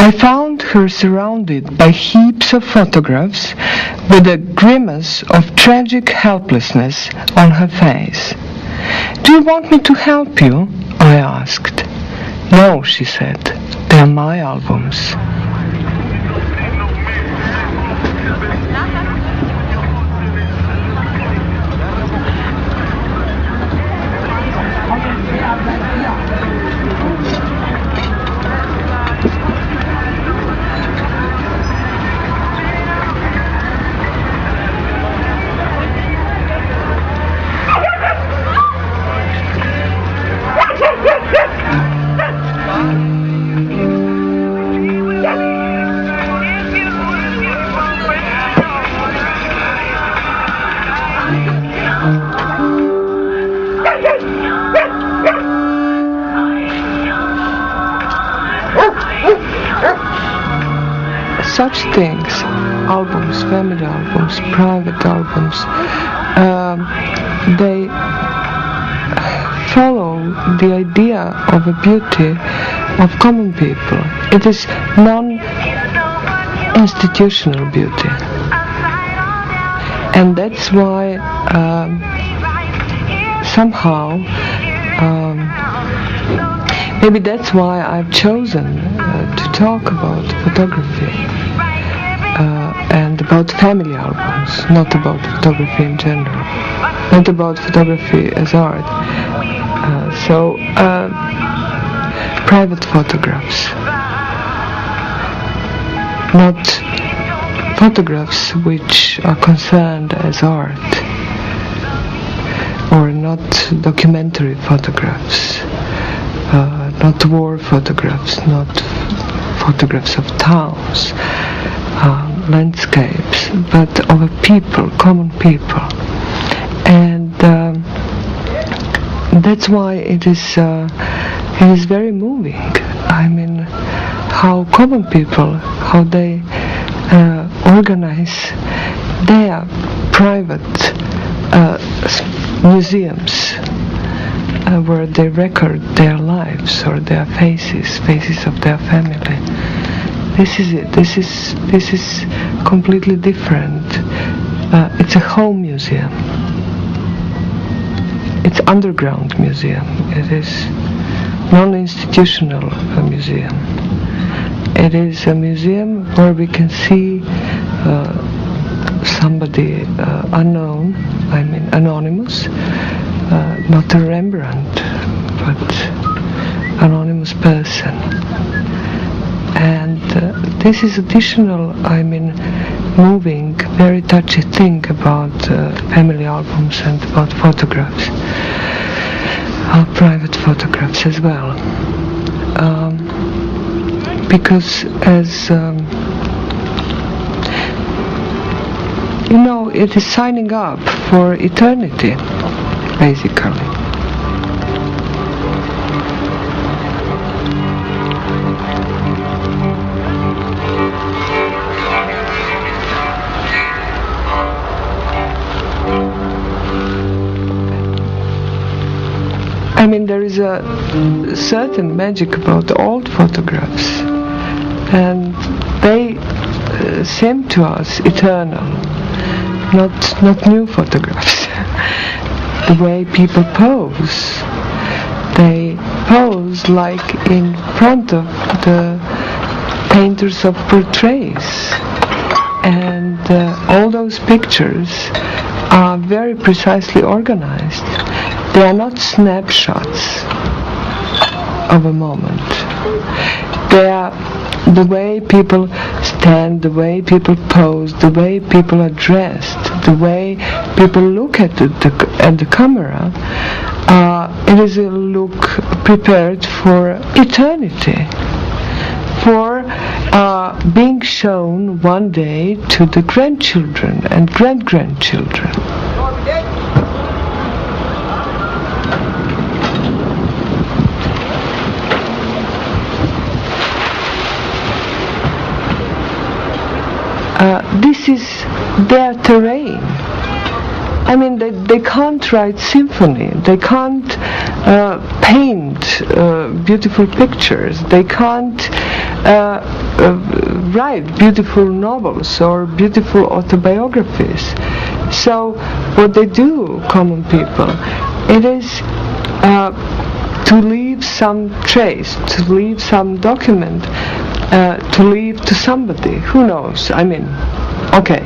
I found her surrounded by heaps of photographs with a grimace of tragic helplessness on her face. "Do you want me to help you?" I asked. "No," she said. "They're my albums." Such things, albums, family albums, private albums, they follow the idea of a beauty of common people. It is non-institutional beauty. And that's why somehow, maybe that's why I've chosen to talk about photography and about family albums, not about photography in general, not about photography as art. Private photographs, not photographs which are concerned as art, or not documentary photographs, not war photographs, not photographs of towns, landscapes, but of a people, common people. And that's why it is very moving. I mean, how common people, how they organize their private museums where they record their lives or their faces of their family. This is it. This is completely different. It's a home museum. It's underground museum. It is non-institutional museum. It is a museum where we can see somebody unknown, I mean anonymous, not a Rembrandt, but anonymous person. And this is additional, I mean, moving, very touchy thing about family albums and about photographs, private photographs as well. Because as you know, it is signing up for eternity, basically. I mean, there is a certain magic about old photographs, and they seem to us eternal, not new photographs. The way people pose, they pose like in front of the painters of portraits, and all those pictures are very precisely organized. They are not snapshots of a moment. They are the way people stand, the way people pose, the way people are dressed, the way people look at the camera. It is a look prepared for eternity, for being shown one day to the grandchildren and great-grandchildren. This is their terrain. I mean, they can't write symphony, they can't paint beautiful pictures, they can't write beautiful novels or beautiful autobiographies. So what they do, common people, it is to leave some trace, to leave some document, to leave to somebody. Who knows? I mean, okay,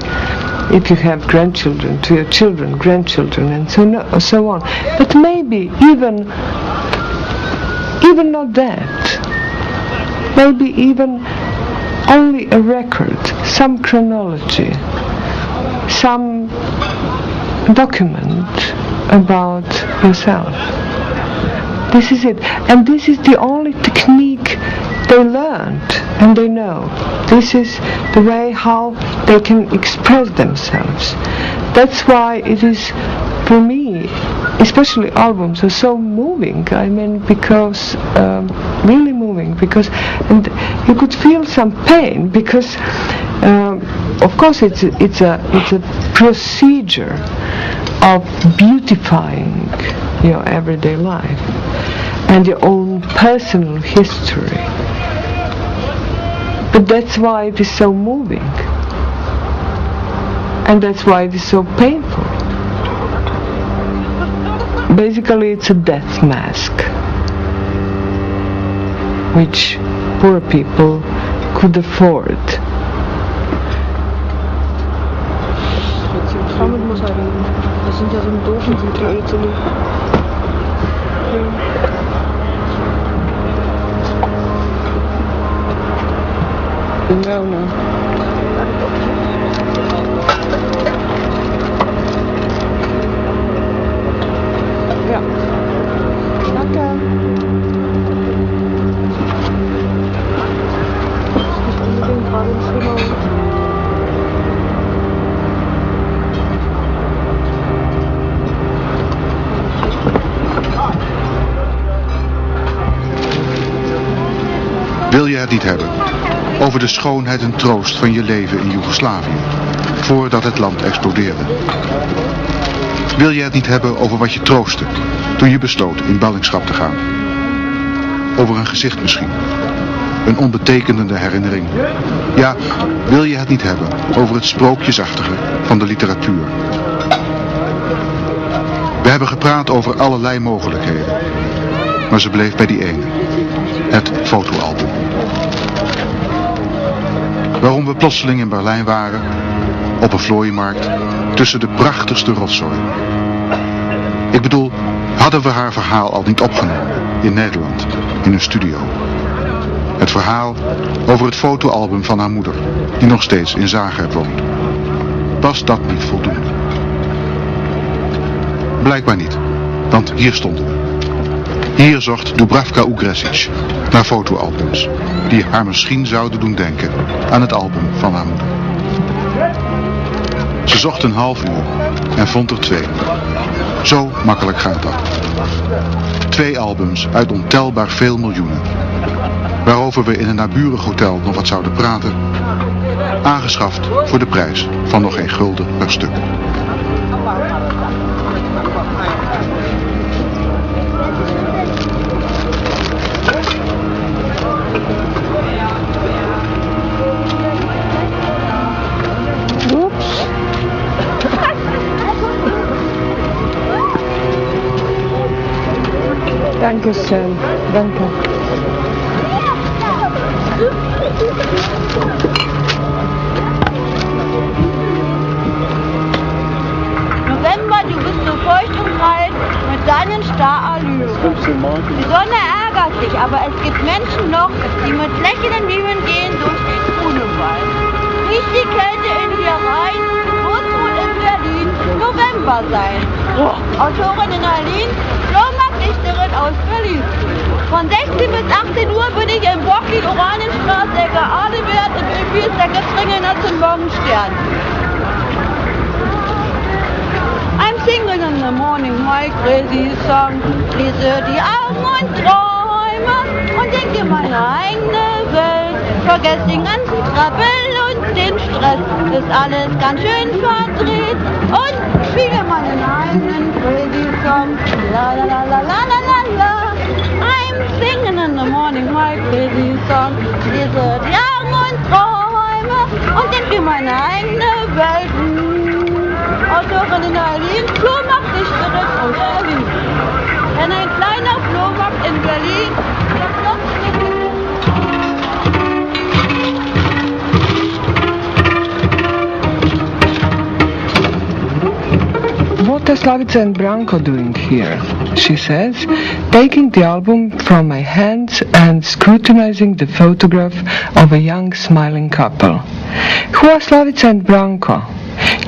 if you have grandchildren, to your children, grandchildren, and so on. But maybe even not that. Maybe even only a record, some chronology, some document about yourself. This is it. And this is the only technique they learned and they know. This is the way how they can express themselves. That's why it is, for me, especially albums are so moving. I mean, because really moving, because and you could feel some pain because of course it's a procedure of beautifying your everyday life and your own personal history. But that's why it is so moving, and that's why it is so painful. Basically, it's a death mask, which poor people could afford. Damit muss er reden. Das sind ja so ein doofen Titel. No, no. Ja. Danke. Ich bin unbedingt gerade im Zimmer. Wil je het niet hebben over de schoonheid en troost van je leven in Joegoslavië, voordat het land explodeerde? Wil je het niet hebben over wat je troostte toen je besloot in ballingschap te gaan? Over een gezicht misschien, een onbetekenende herinnering. Ja, wil je het niet hebben over het sprookjesachtige van de literatuur? We hebben gepraat over allerlei mogelijkheden, maar ze bleef bij die ene, het fotoalbum. Waarom we plotseling in Berlijn waren, op een vlooienmarkt, tussen de prachtigste rotzooi. Ik bedoel, hadden we haar verhaal al niet opgenomen, in Nederland, in een studio. Het verhaal over het fotoalbum van haar moeder, die nog steeds in Zagreb woont. Was dat niet voldoende? Blijkbaar niet, want hier stonden we. Hier zocht Dubravka Ugresic naar fotoalbums die haar misschien zouden doen denken aan het album van haar moeder. Ze zocht een half uur en vond er 2. Zo makkelijk gaat dat. 2 albums uit ontelbaar veel miljoenen, waarover we in een naburig hotel nog wat zouden praten, aangeschaft voor de prijs van nog geen gulden per stuk. Danke schön, danke. November, du bist so feucht und kalt mit deinen Starallüren. Die Sonne ärgert sich, aber es gibt Menschen noch, die mit lächelnden Mienen gehen durch den Grunewald. Riecht die Kälte in dir rein, muss wohl in Berlin November sein. Autorin in Berlin, Flohmarktdichterin aus Berlin. Von 16 bis 18 Uhr bin ich im Bocki, Oranienstraße, Ecke Adewert, im Ölbiersäcke Stringelner zum Morgenstern. I'm singing in the morning my crazy song. Schließe die Augen und träume und denke meine eigene Welt. Vergess den ganzen Trabbel und den Stress. Ist alles ganz schön verdreht und spiele meinen eigenen crazy song. La la la la la la la la. I'm singing in the morning my crazy song. Lese Slavica and Branko doing here?" she says, taking the album from my hands and scrutinizing the photograph of a young smiling couple. "Who are Slavica and Branko?"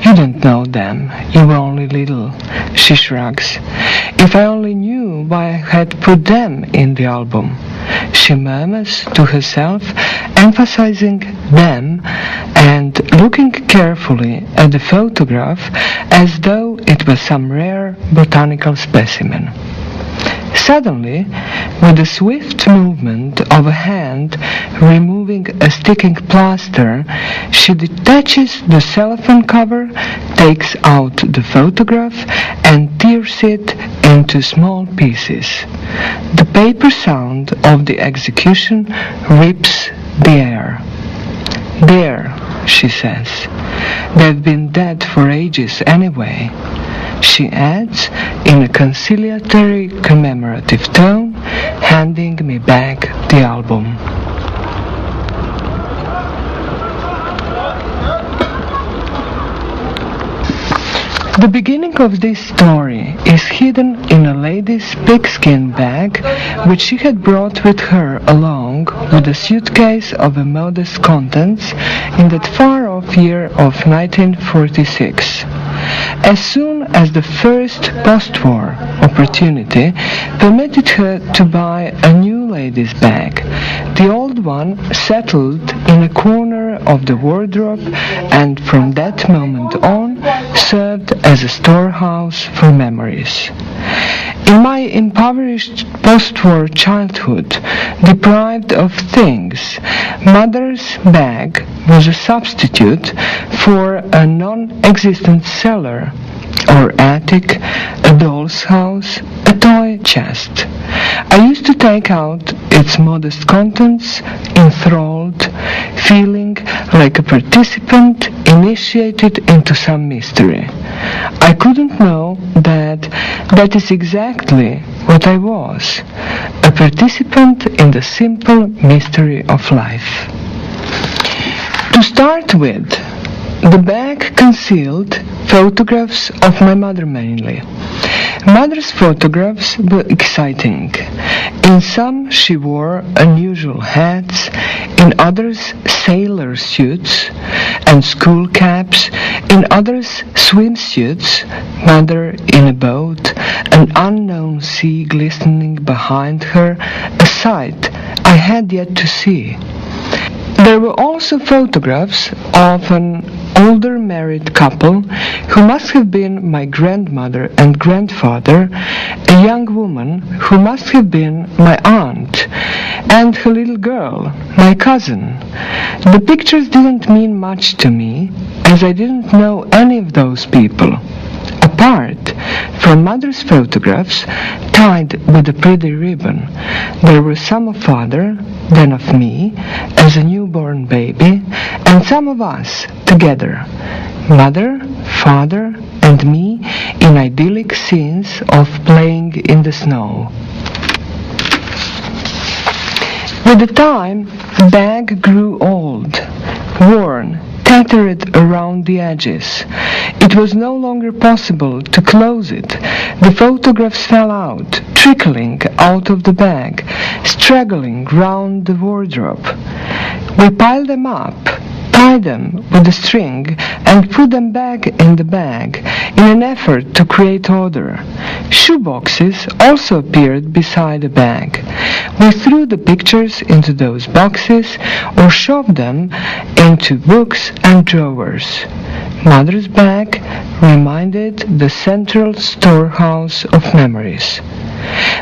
"You don't know them, you were only little," she shrugs. "If I only knew why I had put them in the album," she murmurs to herself, emphasizing them and looking carefully at the photograph as though it was some rare botanical specimen. Suddenly, with a swift movement of a hand removing a sticking plaster, she detaches the cellophane cover, takes out the photograph and tears it into small pieces. The paper sound of the execution rips the air. "There," she says. "They've been dead for ages anyway," she adds in a conciliatory commemorative tone, handing me back the album. The beginning of this story is hidden in a lady's pigskin bag which she had brought with her along with a suitcase of a modest contents in that far-off year of 1946. As soon as the first post-war opportunity permitted her to buy a new lady's bag, the old one settled in a corner of the wardrobe and from that moment on served as a storehouse for memories. In my impoverished post-war childhood, deprived of things, Mother's bag was a substitute for a non-existent cellar or attic, a doll's house, a toy chest. I used to take out its modest contents, enthralled, feeling like a participant initiated into some mystery. I couldn't know that is exactly what I was, a participant in the simple mystery of life. To start with, the bag concealed photographs of my mother mainly. Mother's photographs were exciting. In some she wore unusual hats, in others sailor suits and school caps, in others swimsuits, mother in a boat, an unknown sea glistening behind her, a sight I had yet to see. There were also photographs of an older married couple who must have been my grandmother and grandfather, a young woman who must have been my aunt, and her little girl, my cousin. The pictures didn't mean much to me, as I didn't know any of those people. Apart from Mother's photographs, tied with a pretty ribbon, there were some of Father, then of me, as a newborn baby, and some of us together, Mother, Father, and me, in idyllic scenes of playing in the snow. With the time, the bag grew old, worn, tattered around the edges. It was no longer possible to close it. The photographs fell out, trickling out of the bag, straggling round the wardrobe. We piled them up, tied them with a string, and put them back in the bag in an effort to create order. Shoeboxes also appeared beside the bag. We threw the pictures into those boxes or shoved them into books and drawers. Mother's bag reminded the central storehouse of memories.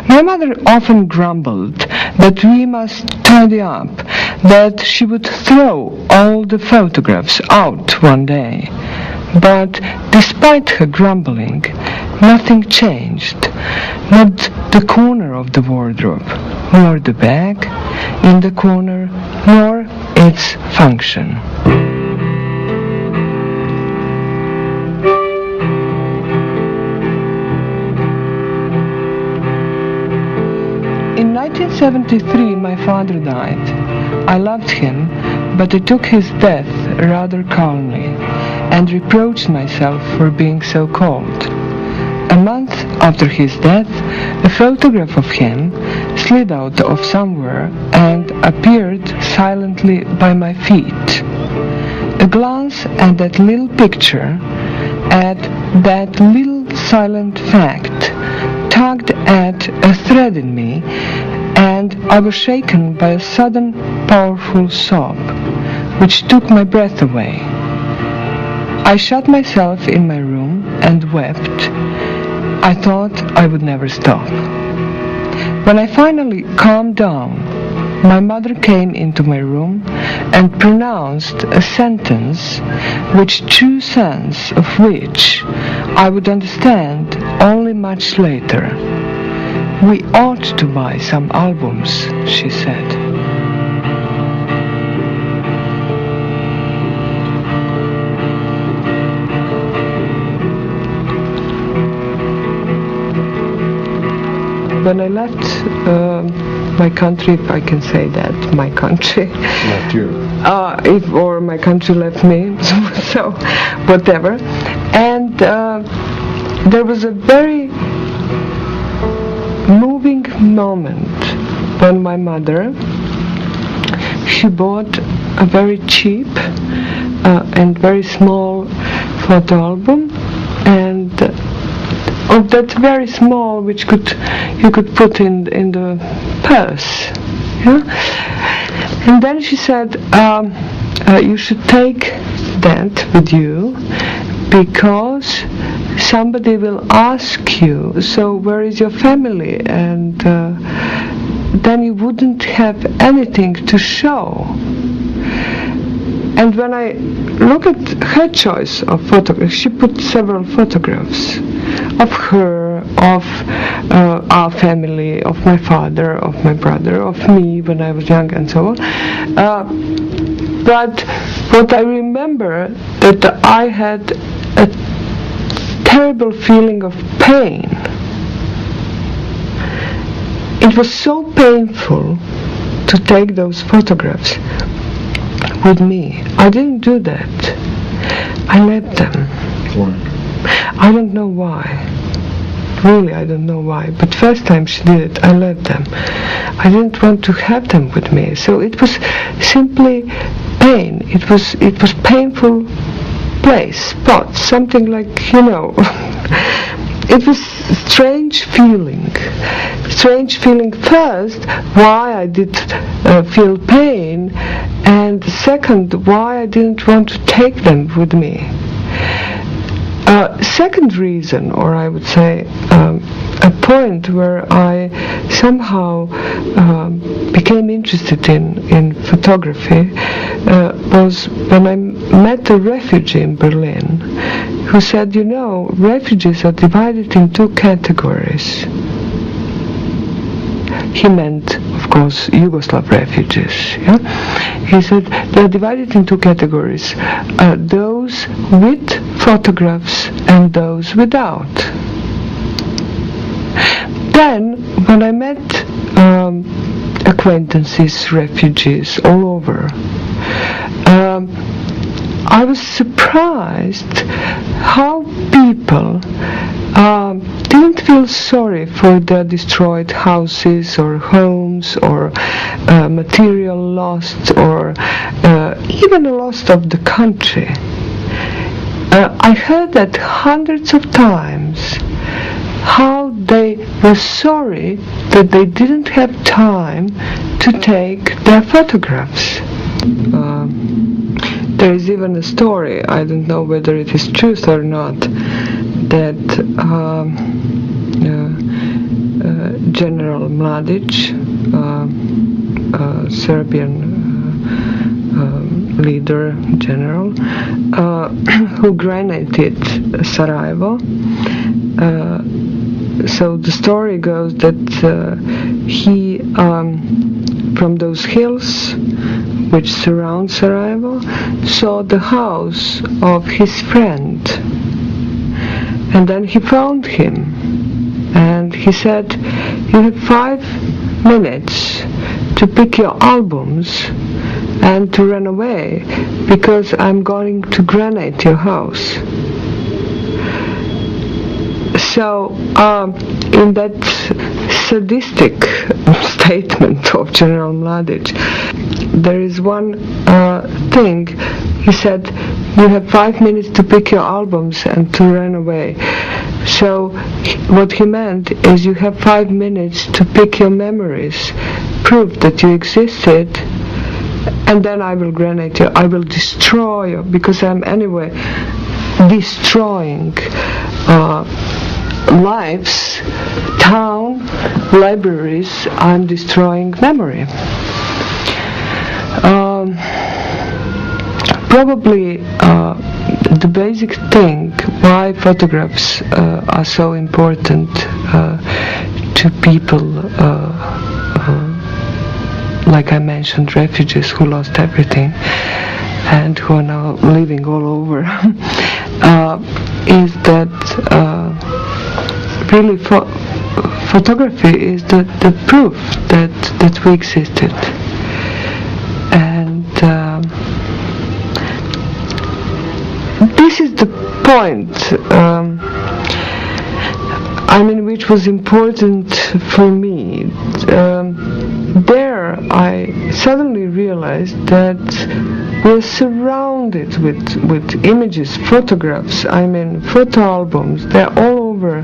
My mother often grumbled that we must tidy up, that she would throw all the photographs out one day. But despite her grumbling, nothing changed. Not the corner of the wardrobe, nor the bag in the corner, nor its function. In 1973, my father died. I loved him, but I took his death rather calmly and reproached myself for being so cold. after his death, a photograph of him slid out of somewhere and appeared silently by my feet. A glance at that little picture, at that little silent fact, tugged at a thread in me, and I was shaken by a sudden, powerful sob, which took my breath away. I shut myself in my room and wept. I thought I would never stop. When I finally calmed down, my mother came into my room and pronounced a sentence which true sense of which I would understand only much later. "We ought to buy some albums," she said. When I left my country, if I can say that, my country. Left you. Or my country left me, so whatever. And there was a very moving moment when my mother, she bought a very cheap and very small photo album, and of that very small, which you could put in the purse, yeah? And then she said, you should take that with you, because somebody will ask you, so where is your family? And then you wouldn't have anything to show. And when I look at her choice of photographs, she put several photographs of her, of our family, of my father, of my brother, of me when I was young, and so on. But what I remember, that I had a terrible feeling of pain. It was so painful to take those photographs with me. I didn't do that. I left them. Why? I don't know why. Really, I don't know why. But first time she did it, I left them. I didn't want to have them with me. So it was simply pain. It was painful spot, something like, it was strange feeling first, why I did feel pain, and second, why I didn't want to take them with me. Second reason, or I would say a point where I somehow became interested in photography was when I met a refugee in Berlin who said, refugees are divided in two categories. He meant, of course, Yugoslav refugees. Yeah? He said they're divided in two categories, those with photographs and those without. Then, when I met acquaintances, refugees all over, I was surprised how people didn't feel sorry for their destroyed houses or homes or material lost or even a loss of the country. I heard that hundreds of times, how they were sorry that they didn't have time to take their photographs. There is even a story, I don't know whether it is truth or not, that General Mladic, Serbian leader, general, who granted Sarajevo. So the story goes that he, from those hills which surround Sarajevo, saw the house of his friend, and then he found him, and he said, "You have 5 minutes to pick your albums and to run away, because I'm going to grenade your house." So, in that sadistic statement of General Mladic, there is one thing. He said, you have 5 minutes to pick your albums and to run away. So what he meant is you have 5 minutes to pick your memories, prove that you existed, and then I will grenade you, I will destroy you, because I'm anyway destroying lives, town, libraries, I'm destroying memory. Probably the basic thing why photographs are so important to people, like I mentioned, refugees who lost everything and who are now living all over, is that really photography is the proof that we existed. And this is the point, which was important for me. There I suddenly realized that we're surrounded with images, photographs, photo albums, they're all over.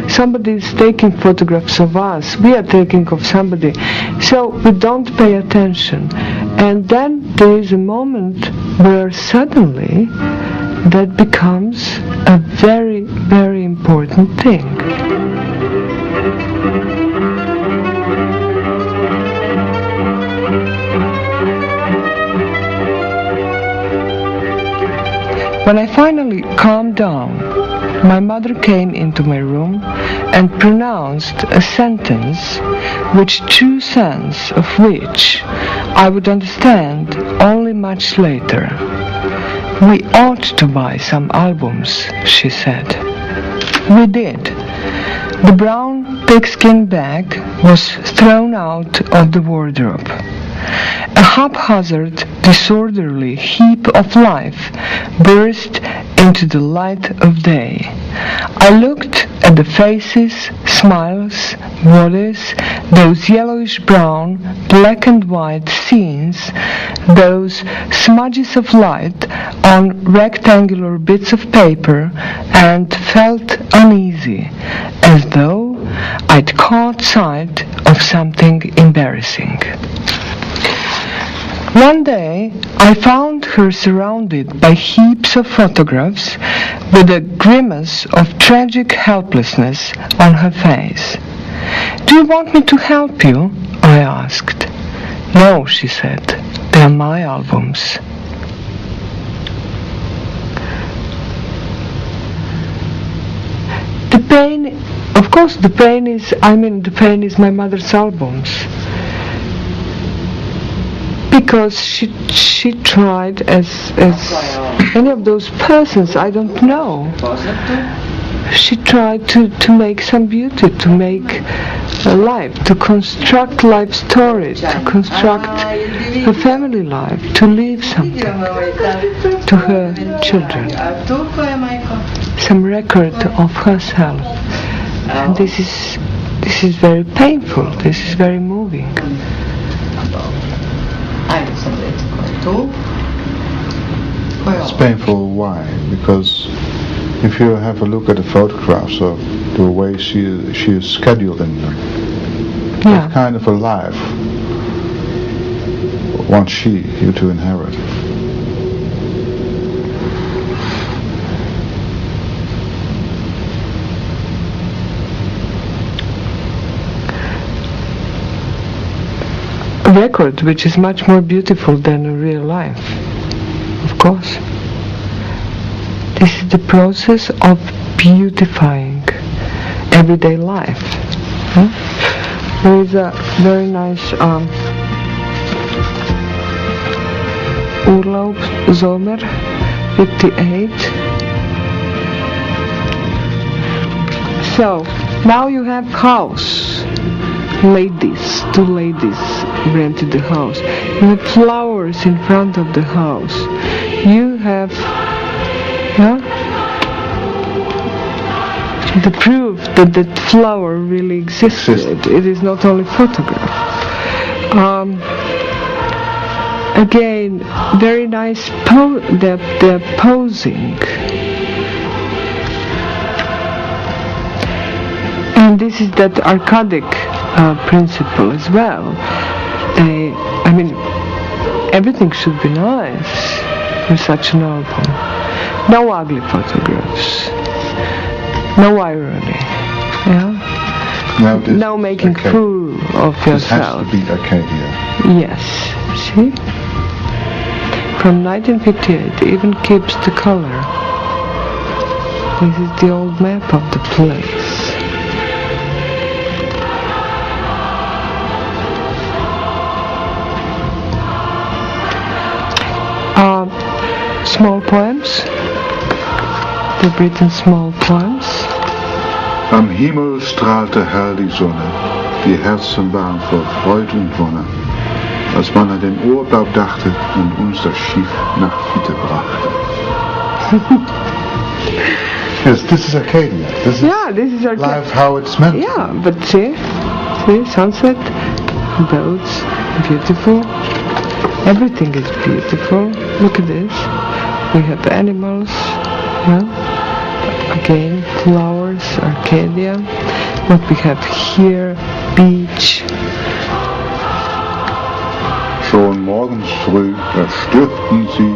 Somebody's taking photographs of us, we are taking of somebody, so we don't pay attention. And then there is a moment where suddenly that becomes a very, very important thing. When I finally calmed down, my mother came into my room and pronounced a sentence which true sense of which I would understand only much later. We ought to buy some albums, she said. We did. The brown pigskin bag was thrown out of the wardrobe. A haphazard, disorderly heap of life burst into the light of day. I looked at the faces, smiles, bodies, those yellowish-brown, black and white scenes, those smudges of light on rectangular bits of paper, and felt uneasy, as though I'd caught sight of something embarrassing. One day, I found her surrounded by heaps of photographs with a grimace of tragic helplessness on her face. "Do you want me to help you?" I asked. "No," she said, "they are my albums." The pain, of course, the pain is my mother's albums. Because she tried as any of those persons, I don't know. She tried to make some beauty, to make a life, to construct life stories, to construct a family life, to leave something to her children, some record of herself. And this is very painful. This is very moving. It's painful. Why? Because if you have a look at the photographs of the way she is scheduled in them, what kind of a life wants you to inherit? A record which is much more beautiful than a real life, of course. This is the process of beautifying everyday life. There is a very nice Urlaub Sommer 58. So now you have house. Ladies, two ladies rented the house. You have flowers in front of the house. You have the proof that flower really existed. It is not only photograph. Again, very nice they're posing. And this is that archaic principle as well. I mean, everything should be nice with such an album. No ugly photographs. No irony. Yeah? No making fool of yourself. This has to be Arcadia. Yes. See? From 1958, even keeps the color. This is the old map of the place. Small poems. They've written small poems. Am Himmel strahlte hell die Sonne, die Herzen waren voll Freud und Wonne, als man an den Urlaub dachte und uns das Schiff nach Fiete brachte. Yes, this is Arcadia. This is Arcadia. Life how it's meant. Yeah, but see, sunset, boats, beautiful. Everything is beautiful. Look at this. We have animals. Yeah. Again, flowers, Arcadia. What we have here, beach. Schon morgens früh, da stürmten sie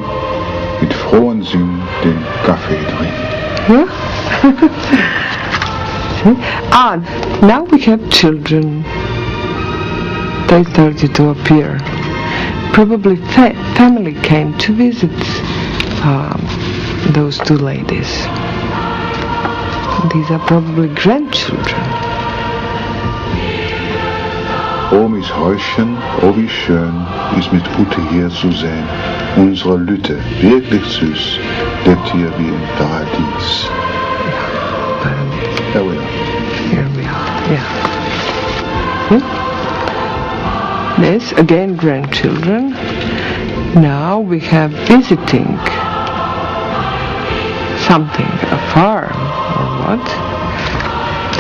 mit frohen Sinn den Kaffee trinken. Yeah. Now we have children. They started to appear. Probably family came to visit those two ladies. These are probably grandchildren. Omis Häuschen, oh wie schön, ist mit Ute hier zu sehen. Unsere Lütte, wirklich süß, lebt hier wie im Paradies. Here we are. Here we are, yeah. This, again, grandchildren. Now we have visiting something, a farm or what.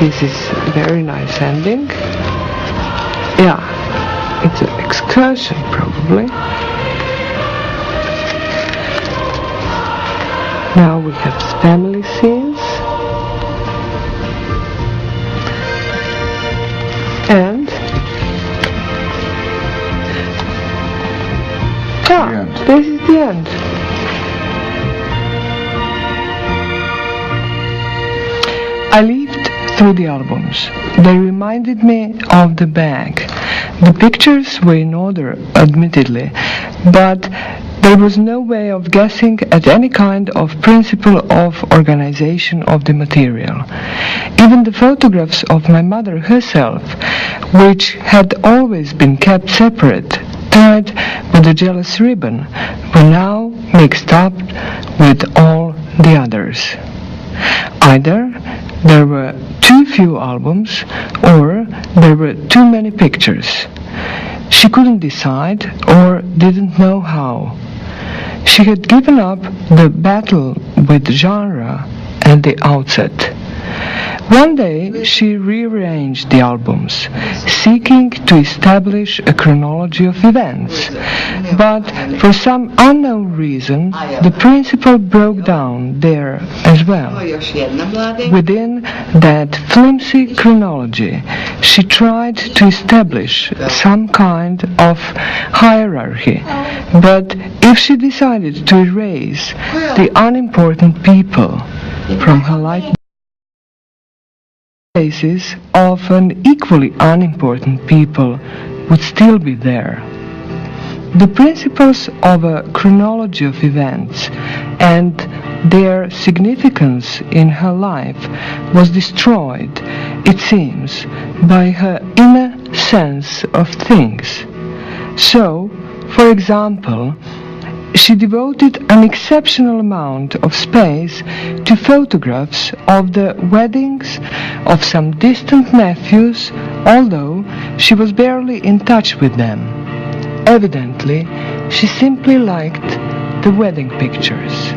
This is a very nice ending. Yeah, it's an excursion probably. Now we have family scenes. And this is the end. I leafed through the albums. They reminded me of the bag. The pictures were in order, admittedly, but there was no way of guessing at any kind of principle of organization of the material. Even the photographs of my mother herself, which had always been kept separate, tied with a jealous ribbon, were now mixed up with all the others. Either there were too few albums, or there were too many pictures. She couldn't decide, or didn't know how. She had given up the battle with genre at the outset. One day she rearranged the albums, seeking to establish a chronology of events, but for some unknown reason the principle broke down there as well. Within that flimsy chronology she tried to establish some kind of hierarchy, but if she decided to erase the unimportant people from her life, cases of an equally unimportant people would still be there. The principles of a chronology of events and their significance in her life was destroyed, it seems, by her inner sense of things. So, for example, she devoted an exceptional amount of space to photographs of the weddings of some distant nephews, although she was barely in touch with them. Evidently, she simply liked the wedding pictures.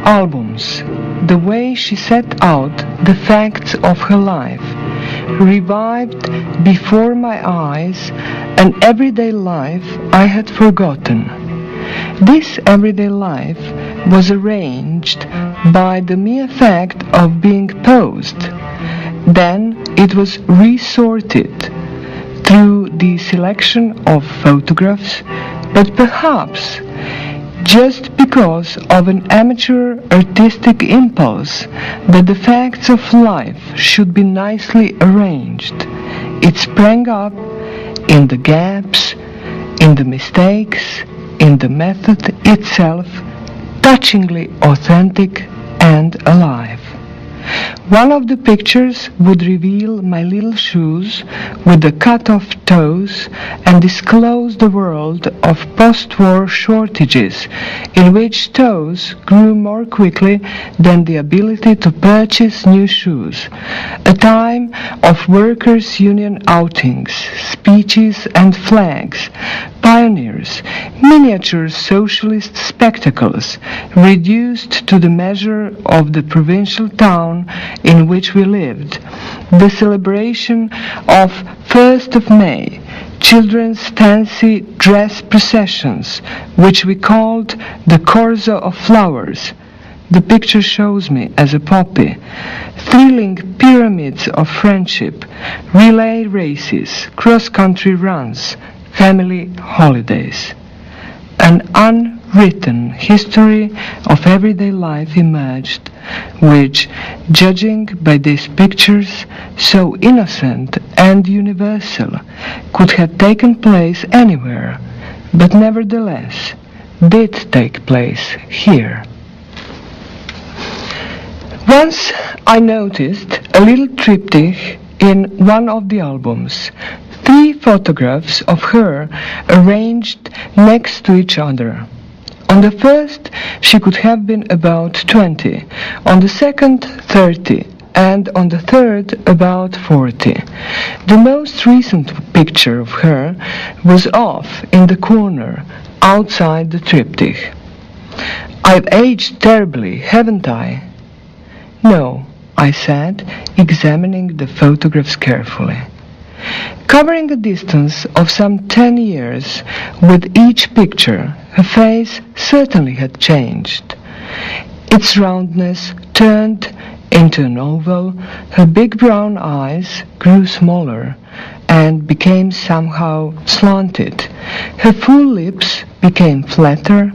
albums, the way she set out the facts of her life, revived before my eyes an everyday life I had forgotten. This everyday life was arranged by the mere fact of being posed. Then it was resorted through the selection of photographs, but perhaps just because of an amateur artistic impulse that the facts of life should be nicely arranged, it sprang up in the gaps, in the mistakes, in the method itself, touchingly authentic and alive. One of the pictures would reveal my little shoes with the cut-off toes and disclose the world of post-war shortages in which toes grew more quickly than the ability to purchase new shoes. A time of workers' union outings, speeches and flags, pioneers, miniature socialist spectacles, reduced to the measure of the provincial town in which we lived, the celebration of 1st of May, children's fancy dress processions, which we called the Corso of Flowers. The picture shows me as a poppy, thrilling pyramids of friendship, relay races, cross-country runs, family holidays. An unwritten history of everyday life emerged, which, judging by these pictures, so innocent and universal, could have taken place anywhere, but nevertheless did take place here. Once I noticed a little triptych in one of the albums, 3 photographs of her arranged next to each other. On the first, she could have been about 20, on the second, 30, and on the third, about 40. The most recent picture of her was off in the corner, outside the triptych. I've aged terribly, haven't I? No, I said, examining the photographs carefully. Covering a distance of some 10 years with each picture, her face certainly had changed. Its roundness turned into an oval, her big brown eyes grew smaller and became somehow slanted. Her full lips became flatter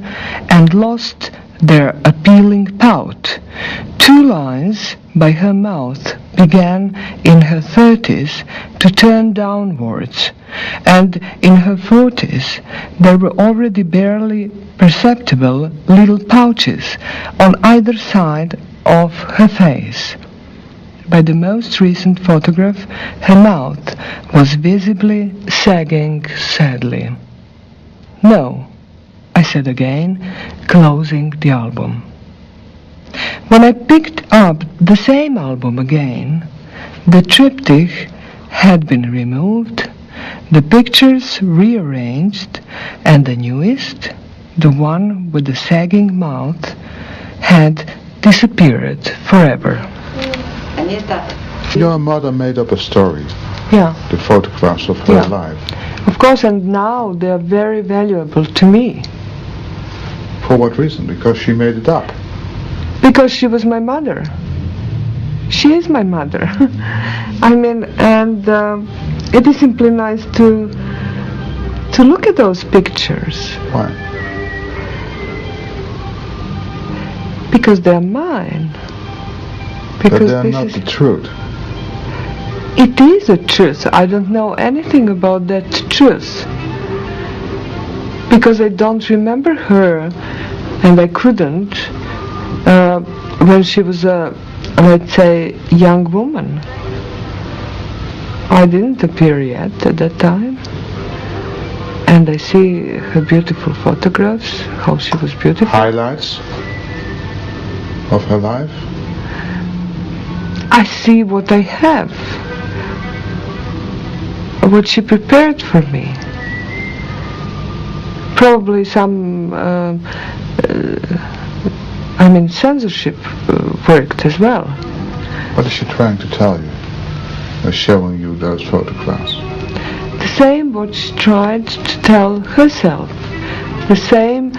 and lost their appealing pout. 2 lines by her mouth began in her 30s to turn downwards, and in her 40s there were already barely perceptible little pouches on either side of her face. By the most recent photograph, her mouth was visibly sagging sadly. No, I said again, closing the album. When I picked up the same album again, the triptych had been removed, the pictures rearranged, and the newest, the one with the sagging mouth, had disappeared forever. Your mother made up a story. Yeah. The photographs of her life. Of course, and now they are very valuable to me. For what reason? Because she made it up. Because she was my mother. She is my mother. I mean, and it is simply nice to look at those pictures. Why? Because they're mine. Because but they're not the truth. It is a truth. I don't know anything about that truth. Because I don't remember her, and I couldn't, when she was a, let's say, young woman. I didn't appear yet at that time. And I see her beautiful photographs, how she was beautiful. Highlights of her life? I see what I have, what she prepared for me. Probably some censorship worked as well. What is she trying to tell you by showing you those photographs? The same what she tried to tell herself. The same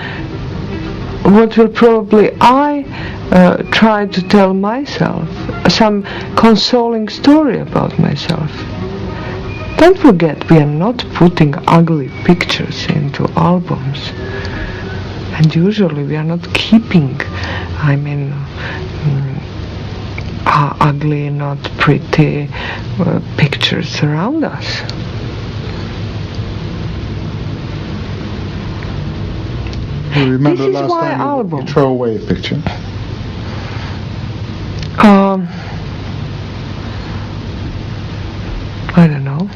what will probably I try to tell myself. Some consoling story about myself. Don't forget, we are not putting ugly pictures into albums. And usually we are not keeping, ugly, not pretty pictures around us. You remember This is last why time album. you throw away a picture? I don't know.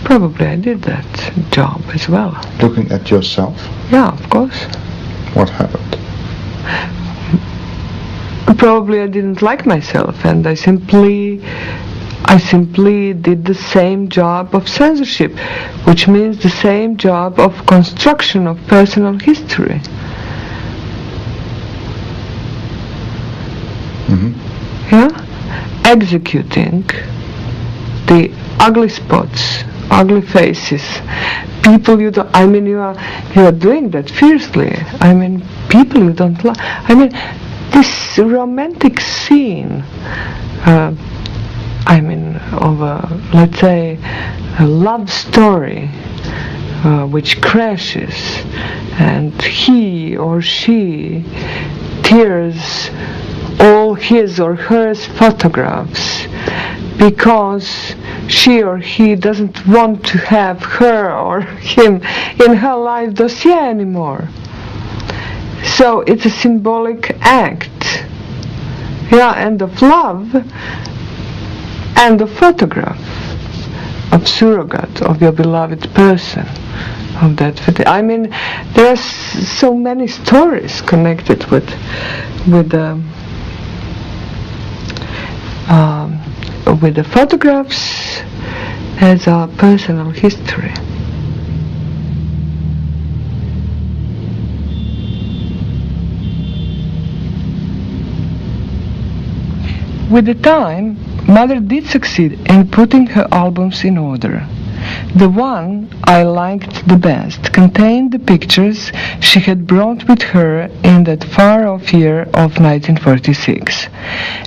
Probably I did that job as well. Looking at yourself? Yeah, of course. What happened? Probably I didn't like myself, and I simply did the same job of censorship, which means the same job of construction of personal history. Mm-hmm. Yeah? Executing the ugly spots, ugly faces, people you don't, you are doing that fiercely. People you don't like. This romantic scene, of let's say, a love story, which crashes, and he or she tears all his or her photographs because she or he doesn't want to have her or him in her life dossier anymore. So it's a symbolic act, and of love, and of photograph, of surrogate, of your beloved person, of that. There are so many stories connected with the photographs as our personal history. With the time, Mother did succeed in putting her albums in order. The one I liked the best contained the pictures she had brought with her in that far-off year of 1946.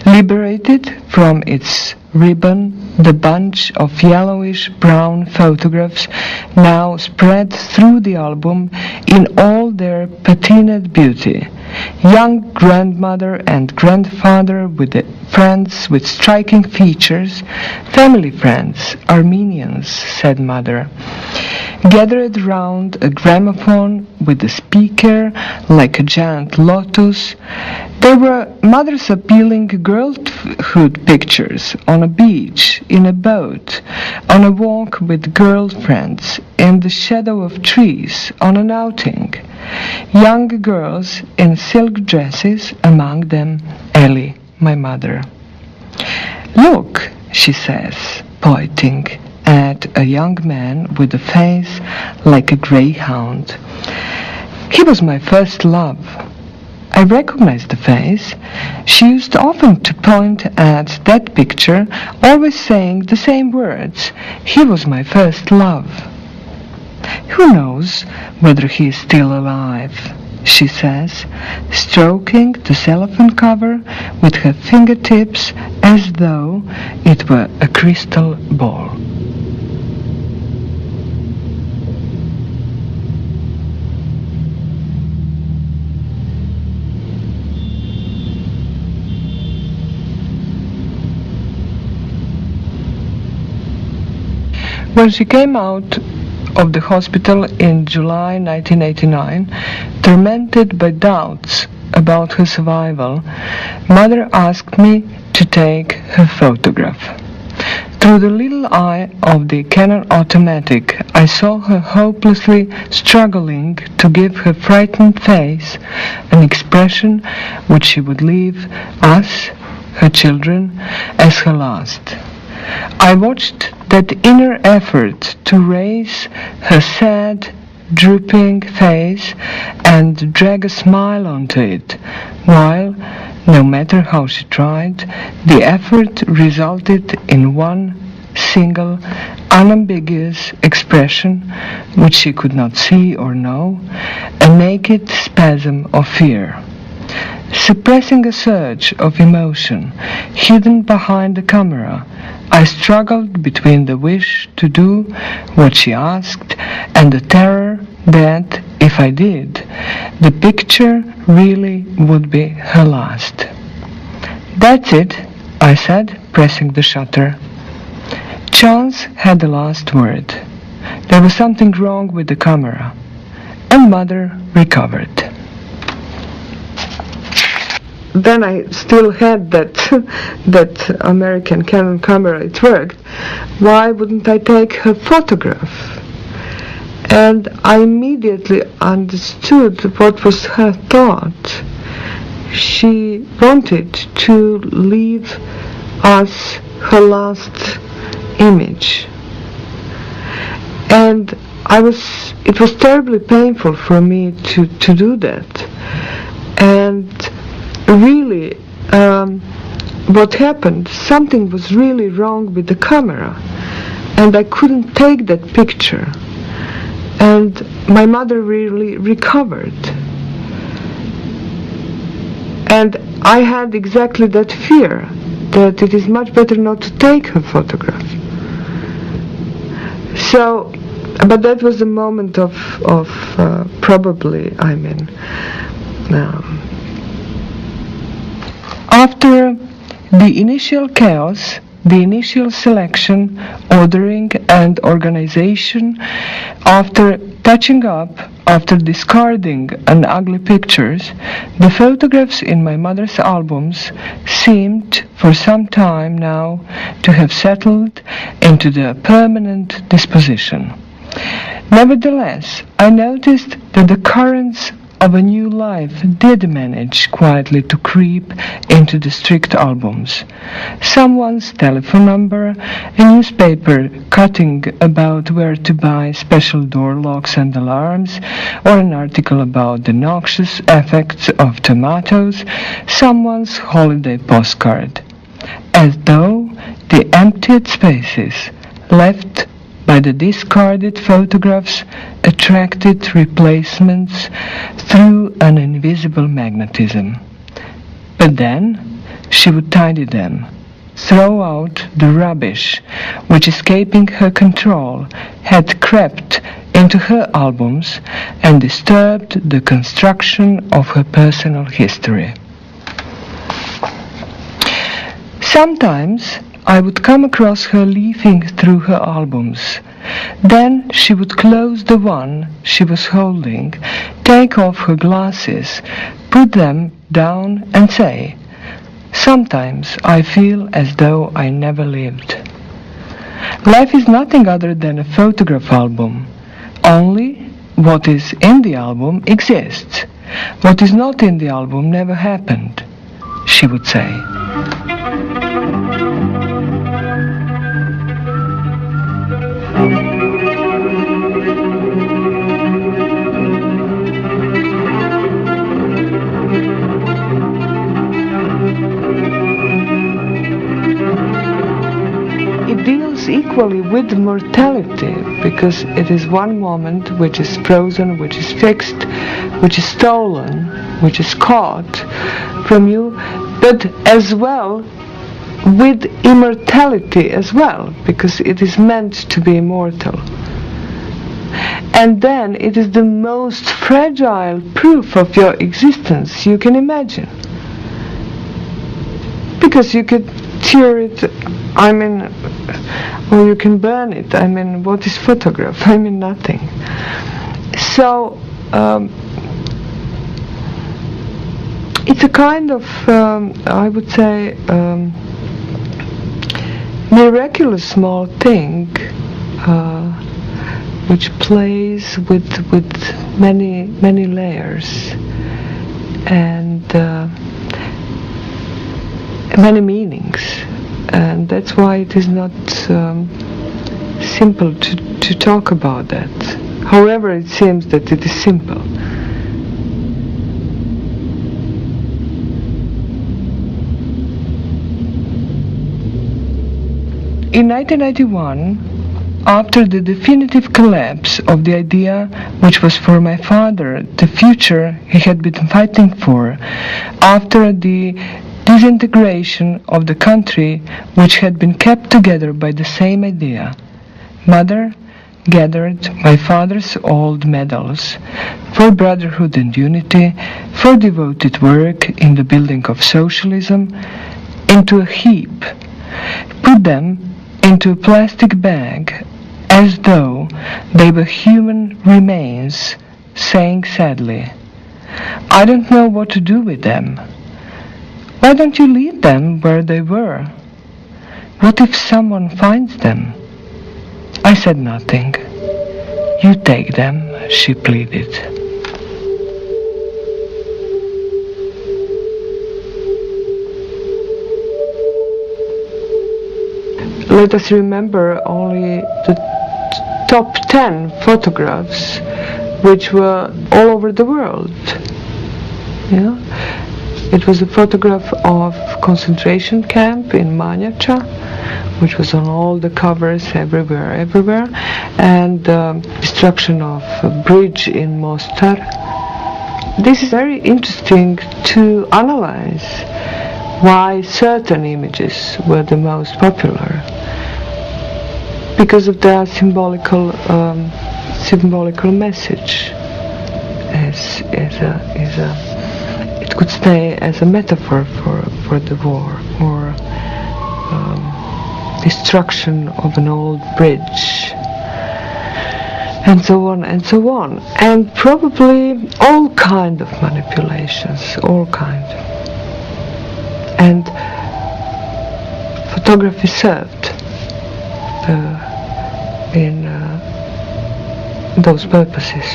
Liberated from its ribbon, the bunch of yellowish-brown photographs now spread through the album in all their patinaed beauty. Young grandmother and grandfather with the friends with striking features, family friends, Armenians, said Mother, gathered round a gramophone with a speaker like a giant lotus. There were Mother's appealing girlhood pictures on a beach, in a boat, on a walk with girlfriends, in the shadow of trees, on an outing. Young girls in silk dresses, among them Ellie, my mother. Look, she says, pointing at a young man with a face like a greyhound. He was my first love. I recognized the face. She used often to point at that picture, always saying the same words. He was my first love. Who knows whether he is still alive, she says, stroking the cellophane cover with her fingertips as though it were a crystal ball. When she came out of the hospital in July 1989, tormented by doubts about her survival, Mother asked me to take her photograph. Through the little eye of the Canon automatic, I saw her hopelessly struggling to give her frightened face an expression which she would leave us, her children, as her last. I watched that inner effort to raise her sad, drooping face and drag a smile onto it, while, no matter how she tried, the effort resulted in one single, unambiguous expression which she could not see or know, a naked spasm of fear. Suppressing a surge of emotion hidden behind the camera, I struggled between the wish to do what she asked and the terror that, if I did, the picture really would be her last. "That's it," I said, pressing the shutter. Chance had the last word. There was something wrong with the camera, and Mother recovered. Then I still had that American Canon camera, it worked. Why wouldn't I take her photograph? And I immediately understood what was her thought. She wanted to leave us her last image. And it was terribly painful for me to do that. And really, what happened, something was really wrong with the camera, and I couldn't take that picture. And my mother really recovered. And I had exactly that fear, that it is much better not to take her photograph. So, but that was a moment of probably, after the initial chaos, the initial selection, ordering and organization, after touching up, after discarding an ugly pictures, the photographs in my mother's albums seemed for some time now to have settled into the permanent disposition. Nevertheless, I noticed that the currents of a new life did manage quietly to creep into the strict albums. Someone's telephone number, a newspaper cutting about where to buy special door locks and alarms, or an article about the noxious effects of tomatoes, someone's holiday postcard. As though the emptied spaces left by the discarded photographs attracted replacements through an invisible magnetism. But then she would tidy them, throw out the rubbish which, escaping her control, had crept into her albums and disturbed the construction of her personal history. Sometimes I would come across her leafing through her albums. Then she would close the one she was holding, take off her glasses, put them down and say, "Sometimes I feel as though I never lived." Life is nothing other than a photograph album. Only what is in the album exists. What is not in the album never happened, she would say. It deals equally with mortality, because it is one moment which is frozen, which is fixed, which is stolen, which is caught from you, but as well with immortality as well, because it is meant to be immortal. And then it is the most fragile proof of your existence you can imagine, because you could tear it, or you can burn it. What is photograph? Nothing. So it's a kind of, I would say, miraculous small thing, which plays with many layers and many meanings, and that's why it is not simple to talk about that. However, it seems that it is simple. In 1991, after the definitive collapse of the idea which was for my father the future he had been fighting for, after the disintegration of the country which had been kept together by the same idea, Mother gathered my father's old medals for brotherhood and unity, for devoted work in the building of socialism, into a heap, put them into a plastic bag as though they were human remains, saying sadly, "I don't know what to do with them. Why don't you leave them where they were? What if someone finds them?" I said nothing. "You take them," she pleaded. Let us remember only the top 10 photographs which were all over the world. Yeah? It was a photograph of concentration camp in Manjača, which was on all the covers everywhere, and destruction of a bridge in Mostar. This is very interesting to analyze why certain images were the most popular, because of their symbolical message. It could stay as a metaphor for the war, or destruction of an old bridge, and so on and so on, and probably all kind of manipulations, all kind. And photography served in those purposes.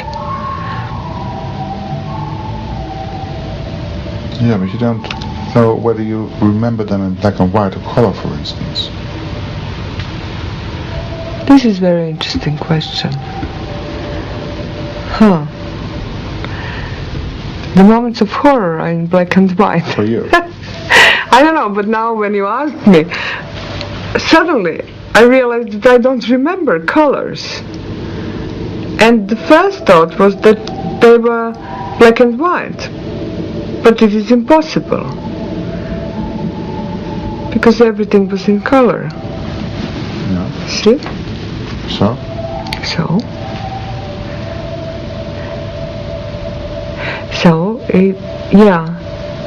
Yeah, but you don't know whether you remember them in black and white or color, for instance. This is a very interesting question. The moments of horror are in black and white. For you? I don't know, but now when you asked me, suddenly I realized that I don't remember colors. And the first thought was that they were black and white. But it is impossible, because everything was in color. Yeah. See? So?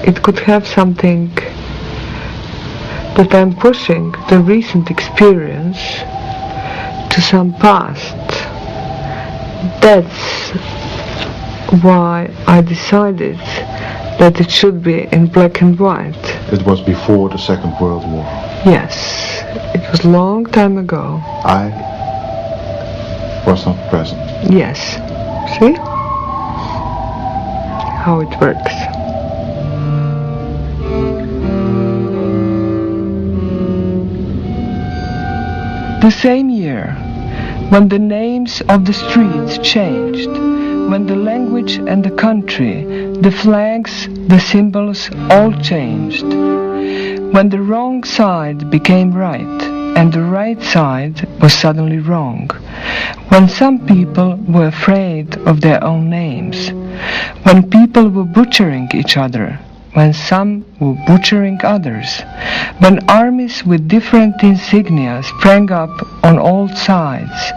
It could have something that I'm pushing the recent experience to some past. That's why I decided that it should be in black and white. It was before the Second World War. Yes, it was a long time ago. I was not present. Yes. See? How it works. The same year, when the names of the streets changed, when the language and the country, the flags, the symbols all changed, when the wrong side became right and the right side was suddenly wrong, when some people were afraid of their own names, when people were butchering each other, when some were butchering others, when armies with different insignia sprang up on all sides,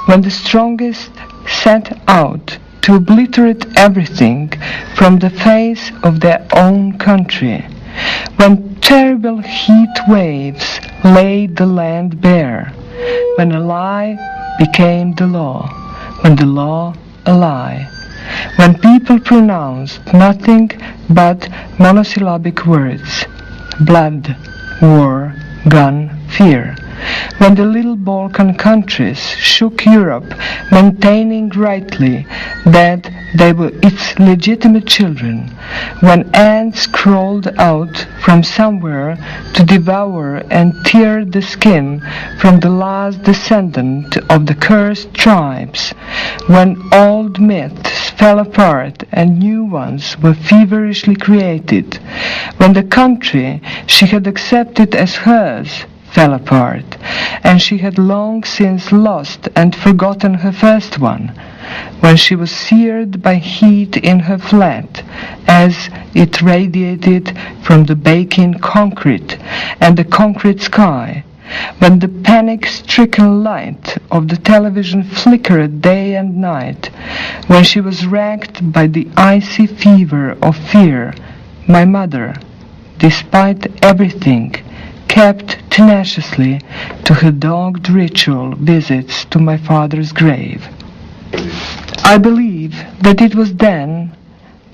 when the strongest set out to obliterate everything from the face of their own country, when terrible heat waves laid the land bare, when a lie became the law, when the law a lie, when people pronounced nothing but monosyllabic words: blood, war, gun, fear, when the little Balkan countries shook Europe, maintaining rightly that they were its legitimate children, when ants crawled out from somewhere to devour and tear the skin from the last descendant of the cursed tribes, when old myths fell apart and new ones were feverishly created, when the country she had accepted as hers fell apart, and she had long since lost and forgotten her first one, when she was seared by heat in her flat as it radiated from the baking concrete and the concrete sky, when the panic-stricken light of the television flickered day and night, when she was racked by the icy fever of fear, my mother, despite everything, kept tenaciously to her dogged ritual visits to my father's grave. I believe that it was then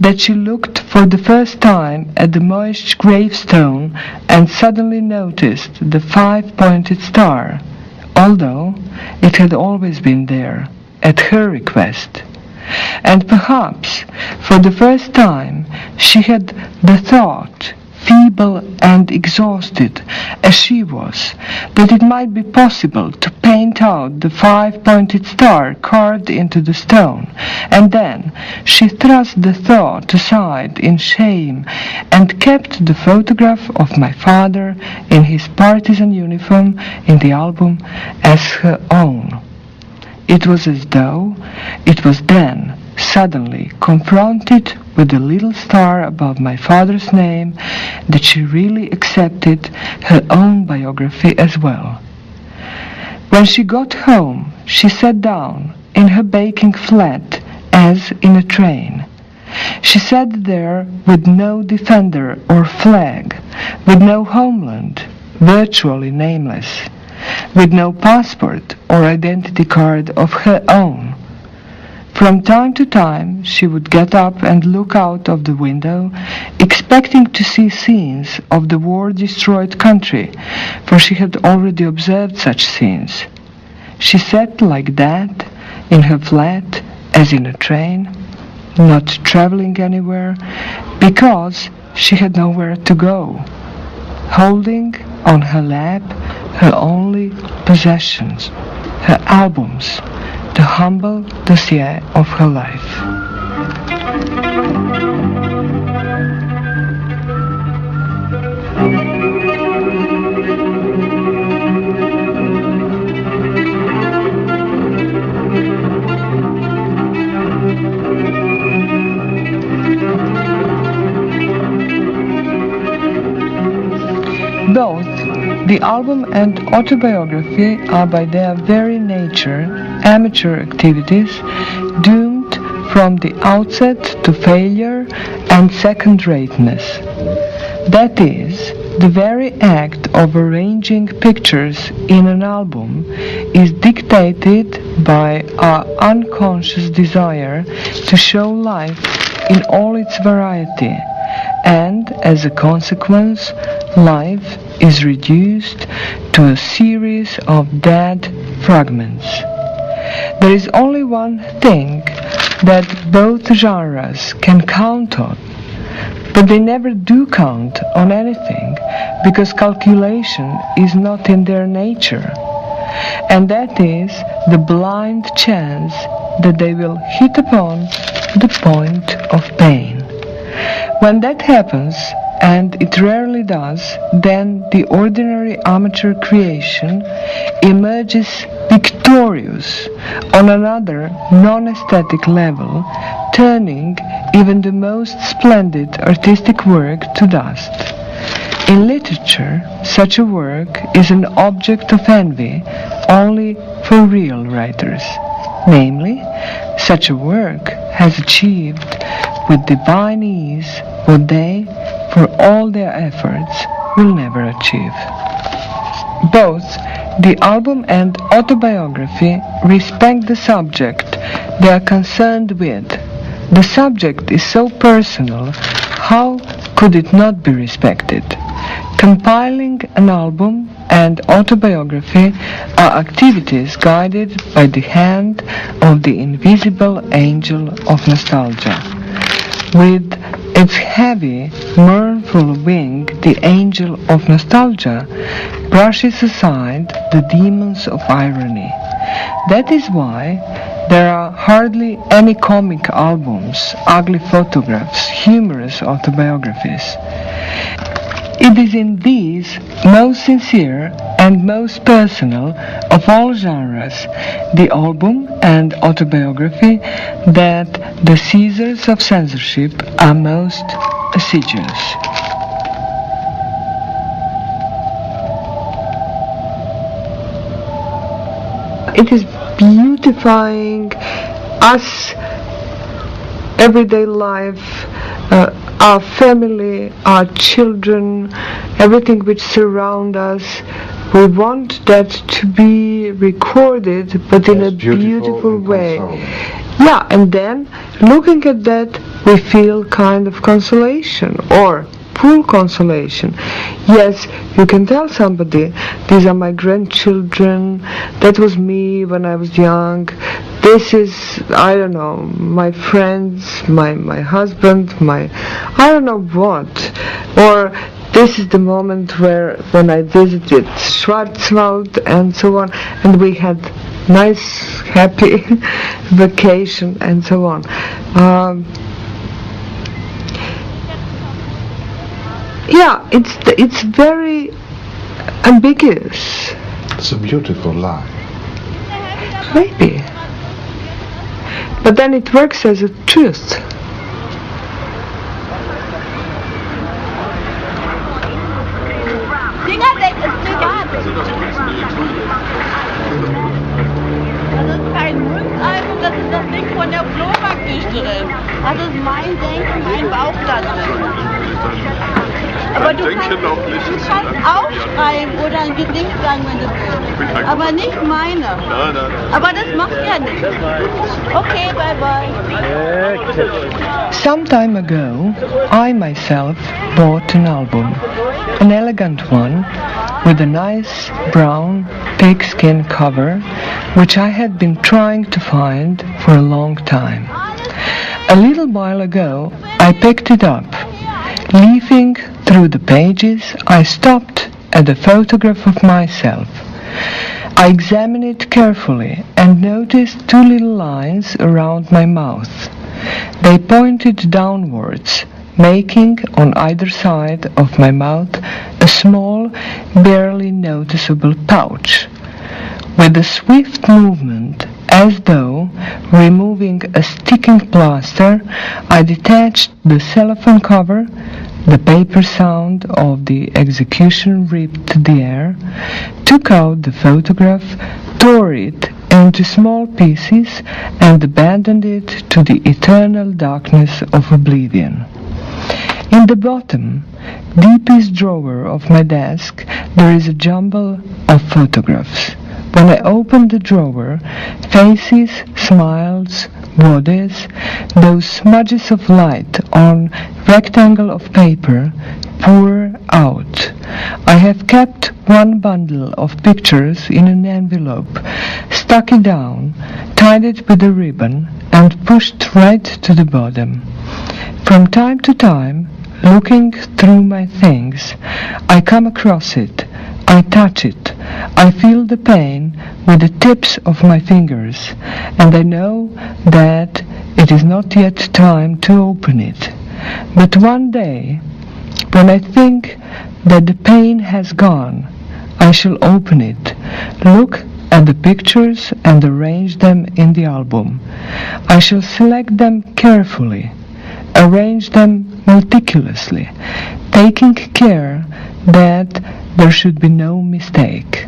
that she looked for the first time at the moist gravestone and suddenly noticed the 5-pointed star, although it had always been there, at her request. And perhaps for the first time she had the thought, feeble and exhausted as she was, that it might be possible to paint out the 5-pointed star carved into the stone, and then she thrust the thought aside in shame and kept the photograph of my father in his partisan uniform in the album as her own. It was as though it was then suddenly confronted with the little star above my father's name that she really accepted her own biography as well. When she got home, she sat down in her baking flat as in a train. She sat there with no defender or flag, with no homeland, virtually nameless, with no passport or identity card of her own. From time to time she would get up and look out of the window, expecting to see scenes of the war-destroyed country, for she had already observed such scenes. She sat like that, in her flat, as in a train, not traveling anywhere, because she had nowhere to go, holding on her lap her only possessions, her albums, the humble dossier of her life. Both the album and autobiography are by their very nature amateur activities, doomed from the outset to failure and second-rateness. That is, the very act of arranging pictures in an album is dictated by our unconscious desire to show life in all its variety, and as a consequence, life is reduced to a series of dead fragments. There is only one thing that both genres can count on, but they never do count on anything, because calculation is not in their nature, and that is the blind chance that they will hit upon the point of pain. When that happens, and it rarely does, then the ordinary amateur creation emerges victorious on another non-aesthetic level, turning even the most splendid artistic work to dust. In literature, such a work is an object of envy only for real writers. Namely, such a work has achieved with divine ease what they, for all their efforts, will never achieve. Both the album and autobiography respect the subject they are concerned with. The subject is so personal, how could it not be respected? Compiling an album and autobiography are activities guided by the hand of the invisible angel of nostalgia. With its heavy, mournful wing, the angel of nostalgia brushes aside the demons of irony. That is why there are hardly any comic albums, ugly photographs, humorous autobiographies. It is in these most sincere and most personal of all genres, the album and autobiography, that the seizures of censorship are most assiduous. It is beautifying us, everyday life, our family, our children, everything which surrounds us. We want that to be recorded, but in a beautiful way. Yeah, and then looking at that, we feel kind of consolation, or full consolation. Yes, you can tell somebody, these are my grandchildren, that was me when I was young, this is, I don't know, my friends, my husband, I don't know what, or this is the moment when I visited Schwarzwald and so on, and we had nice, happy vacation and so on. Yeah, it's very ambiguous. It's a beautiful lie. Maybe. But then it works as a truth. Fingerdeck ist privat. Das ist kein Münzalbum, das ist das Ding von der Flohmarktdichterin. Das ist mein Denken, mein Bauch da drin. Aber du kannst aufschreiben oder ein Gedicht sagen, wenn du willst. Aber nicht meine. Aber das macht ja nichts. Okay, bye bye. Some time ago, I myself bought an album, an elegant one, with a nice brown pigskin cover, which I had been trying to find for a long time. A little while ago, I picked it up. Leafing through the pages, I stopped at a photograph of myself. I examined it carefully and noticed two little lines around my mouth. They pointed downwards, making on either side of my mouth a small, barely noticeable pouch. With a swift movement, as though removing a sticking plaster, I detached the cellophane cover. The paper sound of the execution ripped the air, took out the photograph, tore it into small pieces, and abandoned it to the eternal darkness of oblivion. In the bottom, deepest drawer of my desk, there is a jumble of photographs. When I open the drawer, faces, smiles, bodies, those smudges of light on rectangle of paper pour out. I have kept one bundle of pictures in an envelope, stuck it down, tied it with a ribbon, and pushed right to the bottom. From time to time, looking through my things, I come across it. I touch it. I feel the pain with the tips of my fingers, and I know that it is not yet time to open it. But one day, when I think that the pain has gone, I shall open it, look at the pictures and arrange them in the album. I shall select them carefully, arrange them meticulously, taking care that there should be no mistake.